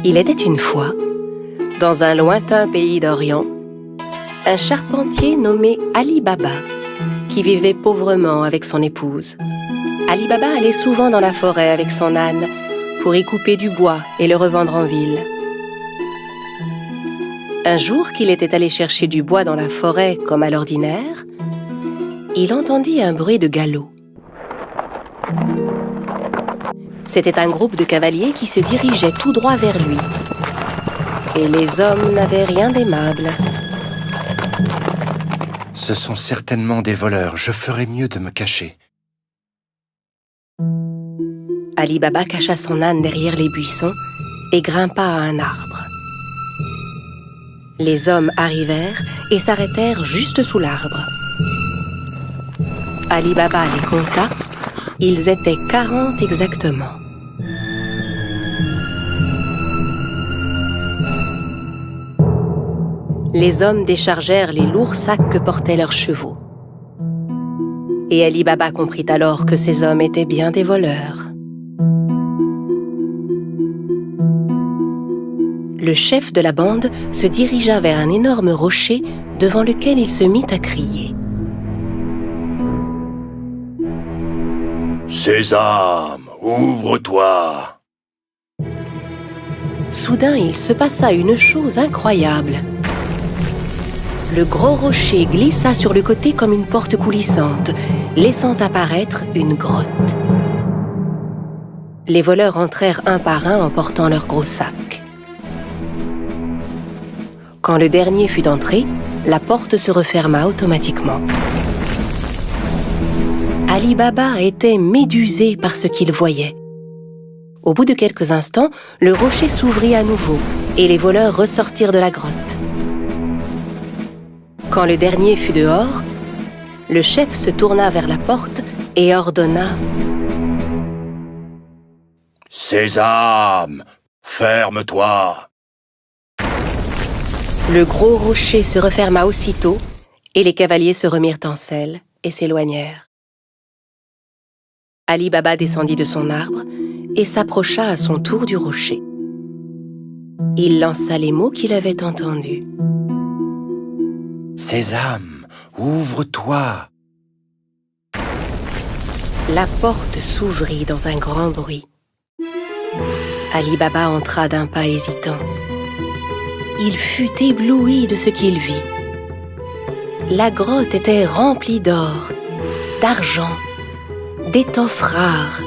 Il était une fois, dans un lointain pays d'Orient, un charpentier nommé Ali Baba, qui vivait pauvrement avec son épouse. Ali Baba allait souvent dans la forêt avec son âne pour y couper du bois et le revendre en ville. Un jour qu'il était allé chercher du bois dans la forêt comme à l'ordinaire, il entendit un bruit de galop. C'était un groupe de cavaliers qui se dirigeait tout droit vers lui. Et les hommes n'avaient rien d'aimable. Ce sont certainement des voleurs. Je ferais mieux de me cacher. Ali Baba cacha son âne derrière les buissons et grimpa à un arbre. Les hommes arrivèrent et s'arrêtèrent juste sous l'arbre. Ali Baba les compta. Ils étaient 40 exactement. Les hommes déchargèrent les lourds sacs que portaient leurs chevaux. Et Ali Baba comprit alors que ces hommes étaient bien des voleurs. Le chef de la bande se dirigea vers un énorme rocher devant lequel il se mit à crier. « Sésame, ouvre-toi !» Soudain, il se passa une chose incroyable. Le gros rocher glissa sur le côté comme une porte coulissante, laissant apparaître une grotte. Les voleurs entrèrent un par un en portant leurs gros sacs. Quand le dernier fut entré, la porte se referma automatiquement. Ali Baba était médusé par ce qu'il voyait. Au bout de quelques instants, le rocher s'ouvrit à nouveau et les voleurs ressortirent de la grotte. Quand le dernier fut dehors, le chef se tourna vers la porte et ordonna « Sésame, ferme-toi !» Le gros rocher se referma aussitôt et les cavaliers se remirent en selle et s'éloignèrent. Ali Baba descendit de son arbre et s'approcha à son tour du rocher. Il lança les mots qu'il avait entendus. « Sésame, ouvre-toi !» La porte s'ouvrit dans un grand bruit. Ali Baba entra d'un pas hésitant. Il fut ébloui de ce qu'il vit. La grotte était remplie d'or, d'argent, d'étoffes rares,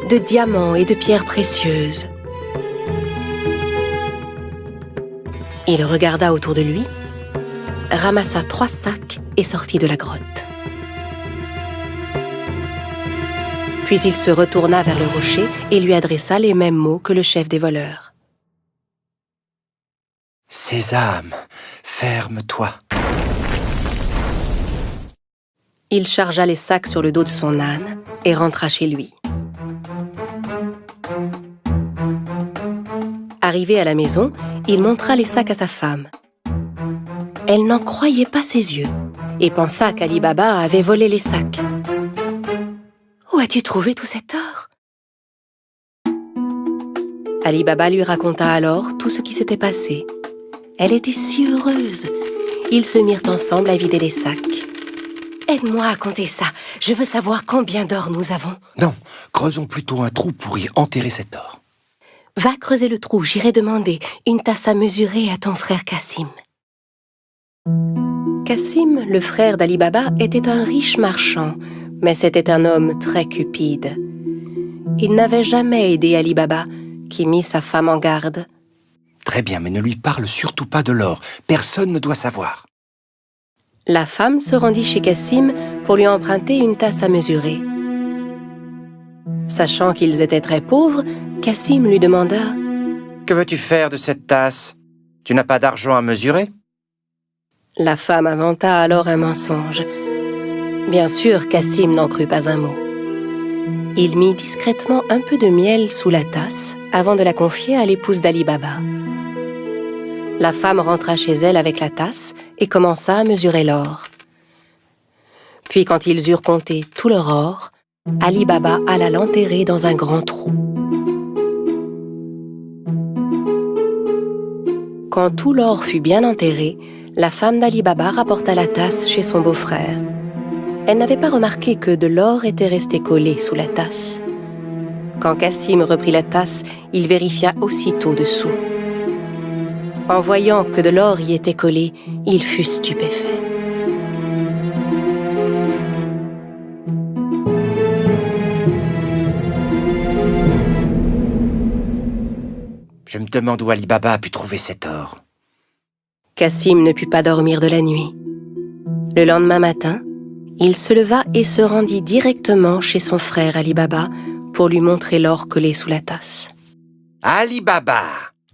de diamants et de pierres précieuses. Il regarda autour de lui, ramassa 3 sacs et sortit de la grotte. Puis il se retourna vers le rocher et lui adressa les mêmes mots que le chef des voleurs. « Sésame, ferme-toi !» Il chargea les sacs sur le dos de son âne et rentra chez lui. Arrivé à la maison, il montra les sacs à sa femme. Elle n'en croyait pas ses yeux et pensa qu'Ali Baba avait volé les sacs. « Où as-tu trouvé tout cet or ?» Ali Baba lui raconta alors tout ce qui s'était passé. Elle était si heureuse. Ils se mirent ensemble à vider les sacs. « Aide-moi à compter ça. Je veux savoir combien d'or nous avons. » « Non, creusons plutôt un trou pour y enterrer cet or. » « Va creuser le trou, j'irai demander une tasse à mesurer à ton frère Cassim. » Cassim, le frère d'Ali Baba, était un riche marchand, mais c'était un homme très cupide. Il n'avait jamais aidé Ali Baba, qui mit sa femme en garde. « Très bien, mais ne lui parle surtout pas de l'or. Personne ne doit savoir. » La femme se rendit chez Cassim pour lui emprunter une tasse à mesurer. Sachant qu'ils étaient très pauvres, Cassim lui demanda « Que veux-tu faire de cette tasse? Tu n'as pas d'argent à mesurer ?» La femme inventa alors un mensonge. Bien sûr, Cassim n'en crut pas un mot. Il mit discrètement un peu de miel sous la tasse avant de la confier à l'épouse d'Ali Baba. La femme rentra chez elle avec la tasse et commença à mesurer l'or. Puis quand ils eurent compté tout leur or, Ali Baba alla l'enterrer dans un grand trou. Quand tout l'or fut bien enterré, la femme d'Ali Baba rapporta la tasse chez son beau-frère. Elle n'avait pas remarqué que de l'or était resté collé sous la tasse. Quand Cassim reprit la tasse, il vérifia aussitôt dessous. En voyant que de l'or y était collé, il fut stupéfait. Je me demande où Ali Baba a pu trouver cet or. Cassim ne put pas dormir de la nuit. Le lendemain matin, il se leva et se rendit directement chez son frère Ali Baba pour lui montrer l'or collé sous la tasse. Ali Baba,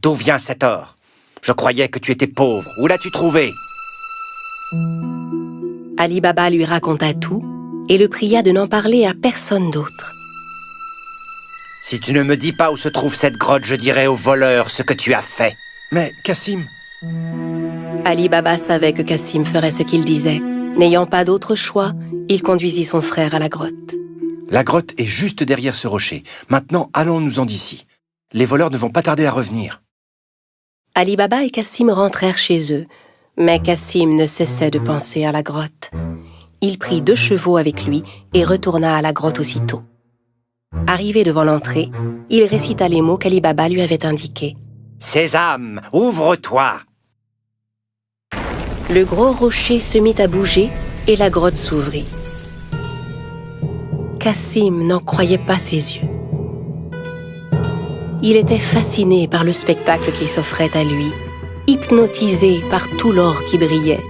d'où vient cet or? Je croyais que tu étais pauvre. Où l'as-tu trouvé? Ali Baba lui raconta tout et le pria de n'en parler à personne d'autre. Si tu ne me dis pas où se trouve cette grotte, je dirai aux voleurs ce que tu as fait. Mais, Cassim... Ali Baba savait que Cassim ferait ce qu'il disait. N'ayant pas d'autre choix, il conduisit son frère à la grotte. La grotte est juste derrière ce rocher. Maintenant, allons-nous-en d'ici. Les voleurs ne vont pas tarder à revenir. Ali Baba et Cassim rentrèrent chez eux, mais Cassim ne cessait de penser à la grotte. Il prit 2 chevaux avec lui et retourna à la grotte aussitôt. Arrivé devant l'entrée, il récita les mots qu'Ali Baba lui avait indiqués. « Sésame, ouvre-toi » Le gros rocher se mit à bouger et la grotte s'ouvrit. Cassim n'en croyait pas ses yeux. Il était fasciné par le spectacle qui s'offrait à lui, hypnotisé par tout l'or qui brillait.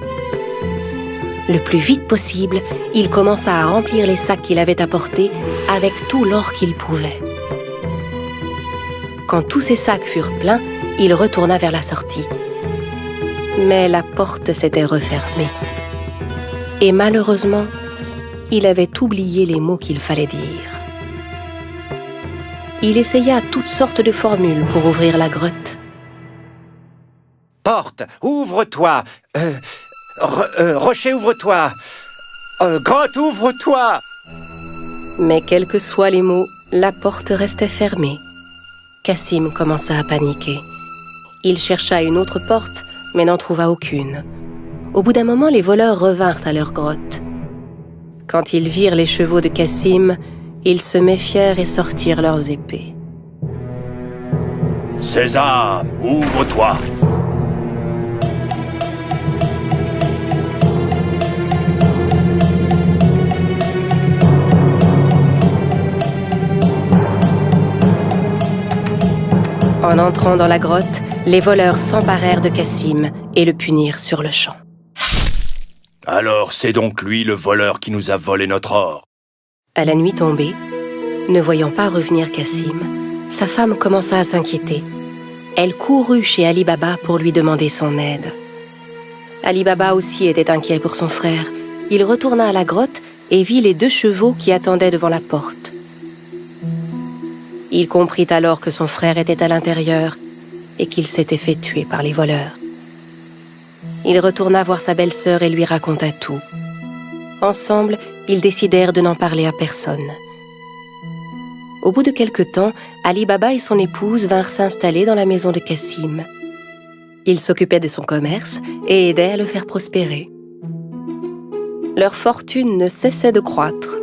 Le plus vite possible, il commença à remplir les sacs qu'il avait apportés avec tout l'or qu'il pouvait. Quand tous ces sacs furent pleins, il retourna vers la sortie. Mais la porte s'était refermée. Et malheureusement, il avait oublié les mots qu'il fallait dire. Il essaya toutes sortes de formules pour ouvrir la grotte. « Porte, ouvre-toi Rocher, ouvre-toi Grotte, ouvre-toi » Mais quels que soient les mots, la porte restait fermée. Cassim commença à paniquer. Il chercha une autre porte, mais n'en trouva aucune. Au bout d'un moment, les voleurs revinrent à leur grotte. Quand ils virent les chevaux de Cassim, ils se méfièrent et sortirent leurs épées. « Sésame, ouvre-toi » En entrant dans la grotte, les voleurs s'emparèrent de Cassim et le punirent sur le champ. « Alors c'est donc lui le voleur qui nous a volé notre or » À la nuit tombée, ne voyant pas revenir Cassim, sa femme commença à s'inquiéter. Elle courut chez Ali Baba pour lui demander son aide. Ali Baba aussi était inquiet pour son frère. Il retourna à la grotte et vit les 2 chevaux qui attendaient devant la porte. Il comprit alors que son frère était à l'intérieur et qu'il s'était fait tuer par les voleurs. Il retourna voir sa belle-sœur et lui raconta tout. Ensemble, ils décidèrent de n'en parler à personne. Au bout de quelque temps, Ali Baba et son épouse vinrent s'installer dans la maison de Cassim. Ils s'occupaient de son commerce et aidaient à le faire prospérer. Leur fortune ne cessait de croître.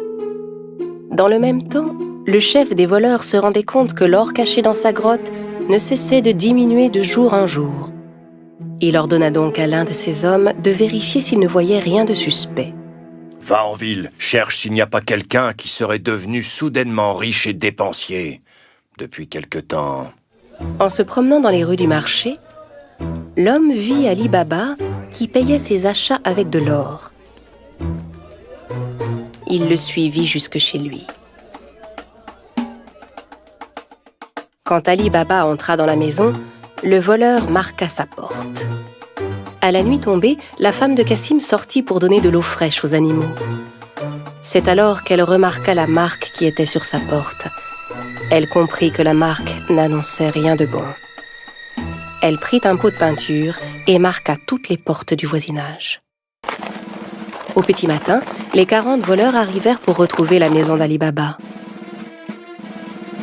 Dans le même temps, le chef des voleurs se rendait compte que l'or caché dans sa grotte ne cessait de diminuer de jour en jour. Il ordonna donc à l'un de ses hommes de vérifier s'il ne voyait rien de suspect. « Va en ville, cherche s'il n'y a pas quelqu'un qui serait devenu soudainement riche et dépensier. Depuis quelque temps... » En se promenant dans les rues du marché, l'homme vit Ali Baba qui payait ses achats avec de l'or. Il le suivit jusque chez lui. Quand Ali Baba entra dans la maison, le voleur marqua sa porte. À la nuit tombée, la femme de Cassim sortit pour donner de l'eau fraîche aux animaux. C'est alors qu'elle remarqua la marque qui était sur sa porte. Elle comprit que la marque n'annonçait rien de bon. Elle prit un pot de peinture et marqua toutes les portes du voisinage. Au petit matin, les 40 voleurs arrivèrent pour retrouver la maison d'Ali Baba.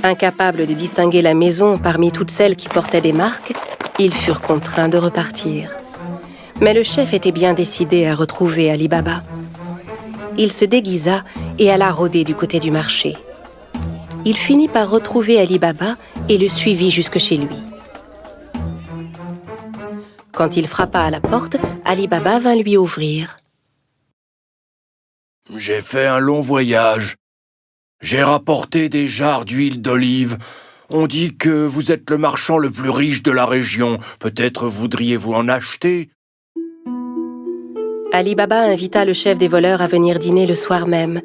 Incapable de distinguer la maison parmi toutes celles qui portaient des marques, Ils furent contraints de repartir. Mais le chef était bien décidé à retrouver Ali Baba. Il se déguisa et alla rôder du côté du marché. Il finit par retrouver Ali Baba et le suivit jusque chez lui. Quand il frappa à la porte, Ali Baba vint lui ouvrir. « J'ai fait un long voyage. J'ai rapporté des jarres d'huile d'olive. On dit que vous êtes le marchand le plus riche de la région. Peut-être voudriez-vous en acheter ?» Ali Baba invita le chef des voleurs à venir dîner le soir même,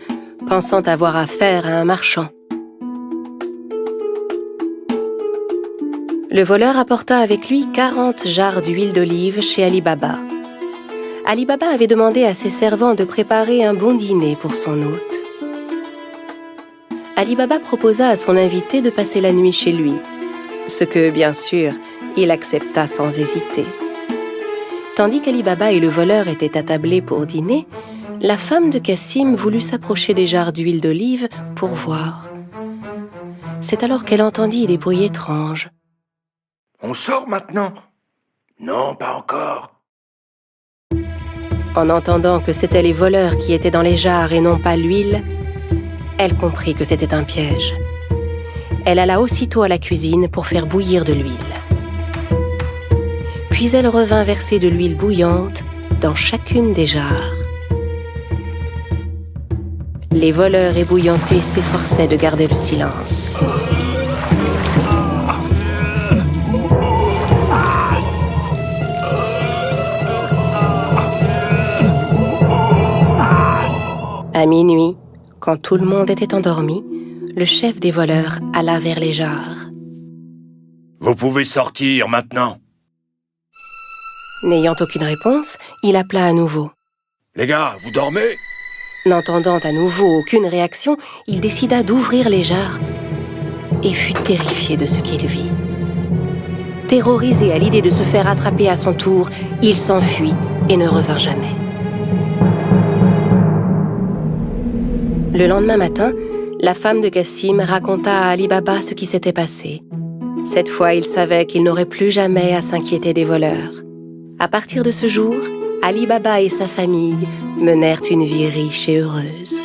pensant avoir affaire à un marchand. Le voleur apporta avec lui 40 jarres d'huile d'olive chez Ali Baba. Ali Baba avait demandé à ses servants de préparer un bon dîner pour son hôte. Ali Baba proposa à son invité de passer la nuit chez lui, ce que, bien sûr, il accepta sans hésiter. Tandis qu'Ali Baba et le voleur étaient attablés pour dîner, la femme de Cassim voulut s'approcher des jarres d'huile d'olive pour voir. C'est alors qu'elle entendit des bruits étranges. « On sort maintenant ?»« Non, pas encore. » En entendant que c'étaient les voleurs qui étaient dans les jarres et non pas l'huile, elle comprit que c'était un piège. Elle alla aussitôt à la cuisine pour faire bouillir de l'huile. Puis elle revint verser de l'huile bouillante dans chacune des jarres. Les voleurs ébouillantés s'efforçaient de garder le silence. À minuit, quand tout le monde était endormi, le chef des voleurs alla vers les jarres. « Vous pouvez sortir maintenant. » N'ayant aucune réponse, il appela à nouveau. « Les gars, vous dormez ?» N'entendant à nouveau aucune réaction, il décida d'ouvrir les jarres et fut terrifié de ce qu'il vit. Terrorisé à l'idée de se faire attraper à son tour, il s'enfuit et ne revint jamais. Le lendemain matin, la femme de Cassim raconta à Ali Baba ce qui s'était passé. Cette fois, il savait qu'il n'aurait plus jamais à s'inquiéter des voleurs. À partir de ce jour, Ali Baba et sa famille menèrent une vie riche et heureuse.